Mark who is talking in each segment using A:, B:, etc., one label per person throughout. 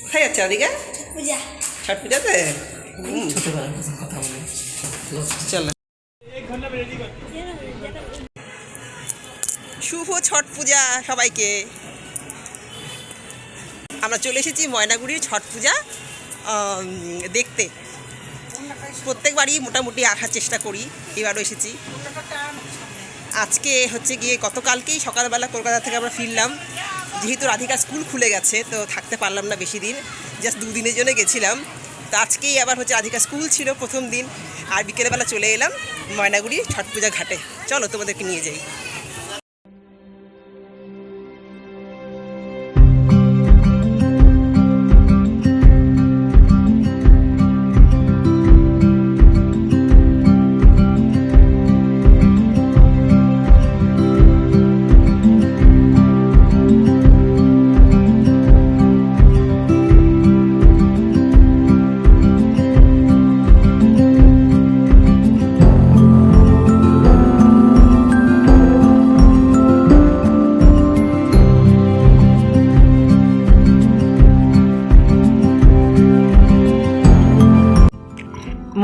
A: কোথায় যাচ্ছে ওদিকে? ছট পূজাতে। চলো, শুভ ছট পূজা সবাইকে। আমরা চলে এসেছি ময়নাগুড়ির ছট পূজা দেখতে। প্রত্যেকবারই মোটামুটি আসার চেষ্টা করি, এবারও এসেছি। আজকে হচ্ছে গিয়ে গতকালকেই সকালবেলা কলকাতা থেকে আমরা ফিরলাম, যেহেতু রাধিকা স্কুল খুলে গেছে তো থাকতে পারলাম না বেশি দিন, জাস্ট 2 দিনের জন্য গেছিলাম। তো আজকেই আবার হচ্ছে রাধিকা স্কুল ছিল প্রথম দিন, আর বিকেলবেলা চলে এলাম ময়নাগুড়ি ছট পূজা ঘাটে। চলো তোমাদেরকে নিয়ে যাই।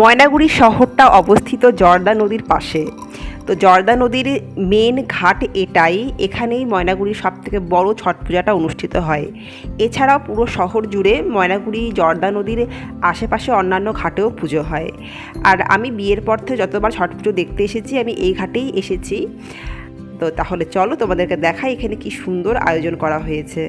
A: ময়নাগুড়ি শহরটা অবস্থিত জর্দা নদীর পাশে। তো জর্দা নদীর মেন ঘাট এটাই, এখানেই ময়নাগুড়ির সবথেকে বড় ছট পূজাটা অনুষ্ঠিত হয়। এছাড়াও পুরো শহর জুড়ে ময়নাগুড়ি জর্দা নদীর আশেপাশে অন্যান্য ঘাটেও পুজো হয়। আর আমি বিয়ের পর থেকে যতবার ছট পুজো দেখতে এসেছি আমি এই ঘাটেই এসেছি। তো তাহলে চলো তোমাদেরকে দেখাই এখানে কি সুন্দর আয়োজন করা হয়েছে।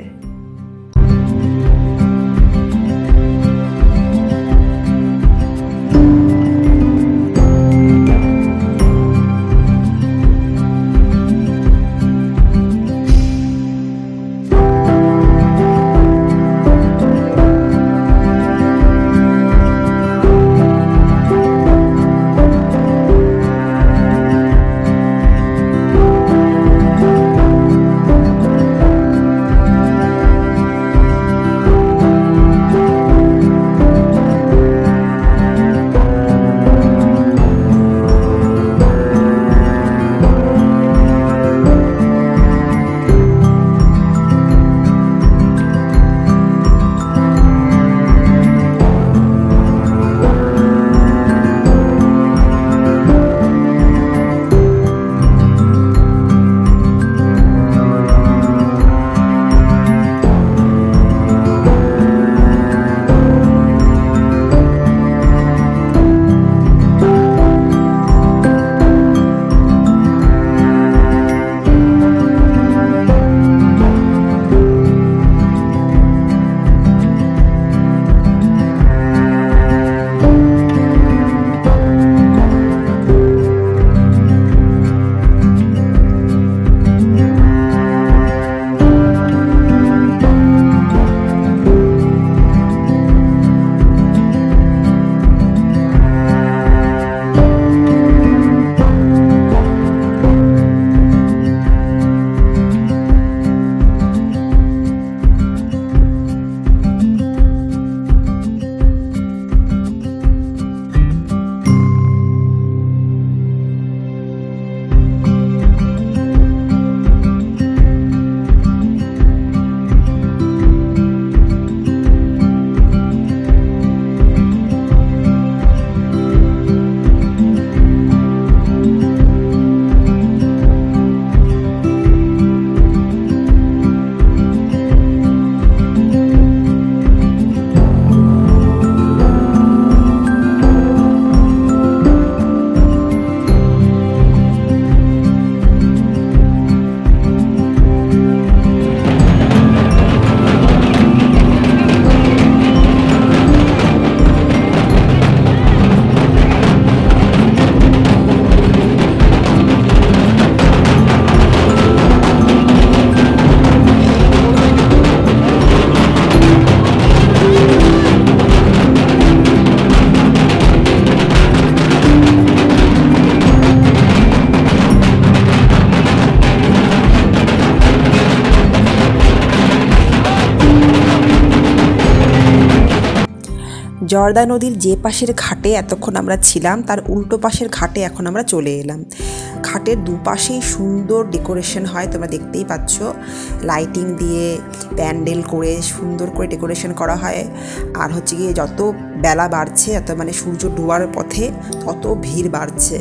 B: জর্দা নদীর যে পাশের ঘাটে এতক্ষণ আমরা ছিলাম তার উল্টো পাশের ঘাটে এখন আমরা চলে এলাম। ঘাটের দুপাশেই সুন্দর ডেকোরেশন হয়, তোমরা দেখতেই পাচ্ছ। লাইটিং দিয়ে প্যান্ডেল করে সুন্দর করে ডেকোরেশন করা হয়। আর হচ্ছে গিয়ে যত বেলা বাড়ছে, যত মানে সূর্য ডোবার পথে তত ভিড় বাড়ছে।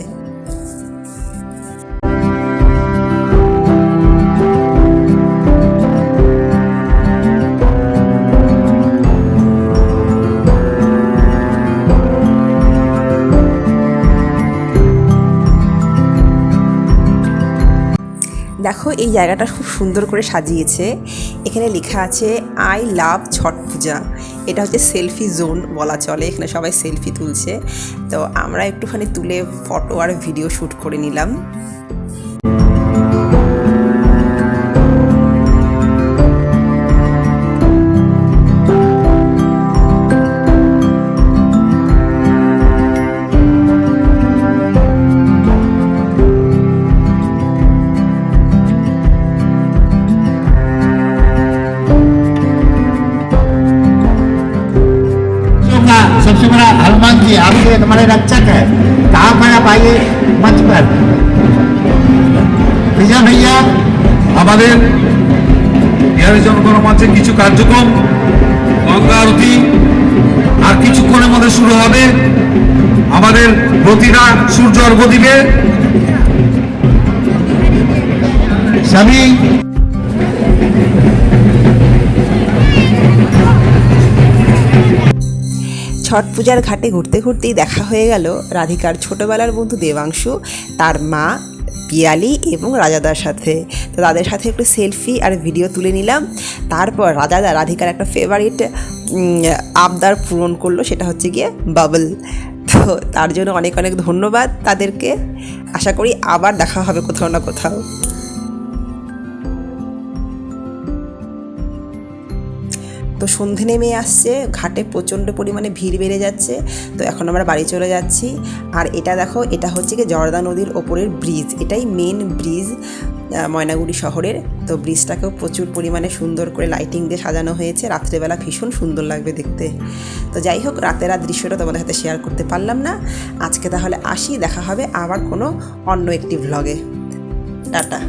B: দেখো এই জায়গাটা খুব সুন্দর করে সাজিয়েছে। এখানে লেখা আছে আই লাভ ছট পূজা। এটা হচ্ছে সেলফি জোন বলা চলে, এখানে সবাই সেলফি তুলছে। তো আমরা একটুখানি তুলে ফটো আর ভিডিও শ্যুট করে নিলাম।
C: सबसे बड़ा हनुमान जी आपके तुम्हारे रक्षक है, कहाँ पर आप आइए मंच पर। विजय भैया
D: আমাদের বিহারের জনগণ মঞ্চে কিছু কার্যক্রম, গঙ্গা আরতি আর কিছুক্ষণের মধ্যে শুরু হবে। আমাদের প্রতিটা সূর্য অর্ঘ্য দিবে।
C: सभी
B: ছট পূজার ঘাটে ঘুরতে ঘুরতেই দেখা হয়ে গেল রাধিকার ছোটোবেলার বন্ধু দেবাংশু, তার মা পিয়ালি এবং রাজাদার সাথে। তো তাদের সাথে একটু সেলফি আর ভিডিও তুলে নিলাম। তারপর রাজাদা রাধিকার একটা ফেভারিট আবদার পূরণ করলো, সেটা হচ্ছে গিয়ে বাবল। তো তার জন্য অনেক অনেক ধন্যবাদ তাদেরকে। আশা করি আবার দেখা হবে কোথাও না কোথাও। তো সন্ধে নেমে আসছে, ঘাটে প্রচণ্ড পরিমাণে ভিড় বেড়ে যাচ্ছে। তো এখন আমরা বাড়ি চলে যাচ্ছি। আর এটা দেখো, এটা হচ্ছে কি জর্দা নদীর ওপরের ব্রিজ, এটাই মেন ব্রিজ ময়নাগুড়ি শহরের। তো ব্রিজটাকেও প্রচুর পরিমাণে সুন্দর করে লাইটিং দিয়ে সাজানো হয়েছে, রাত্রেবেলা ভীষণ সুন্দর লাগবে দেখতে। তো যাই হোক, রাতের আর দৃশ্যটা তোমাদের সাথে শেয়ার করতে পারলাম না আজকে। তাহলে আসি, দেখা হবে আবার কোনো অন্য একটি ভ্লগে। টাটা।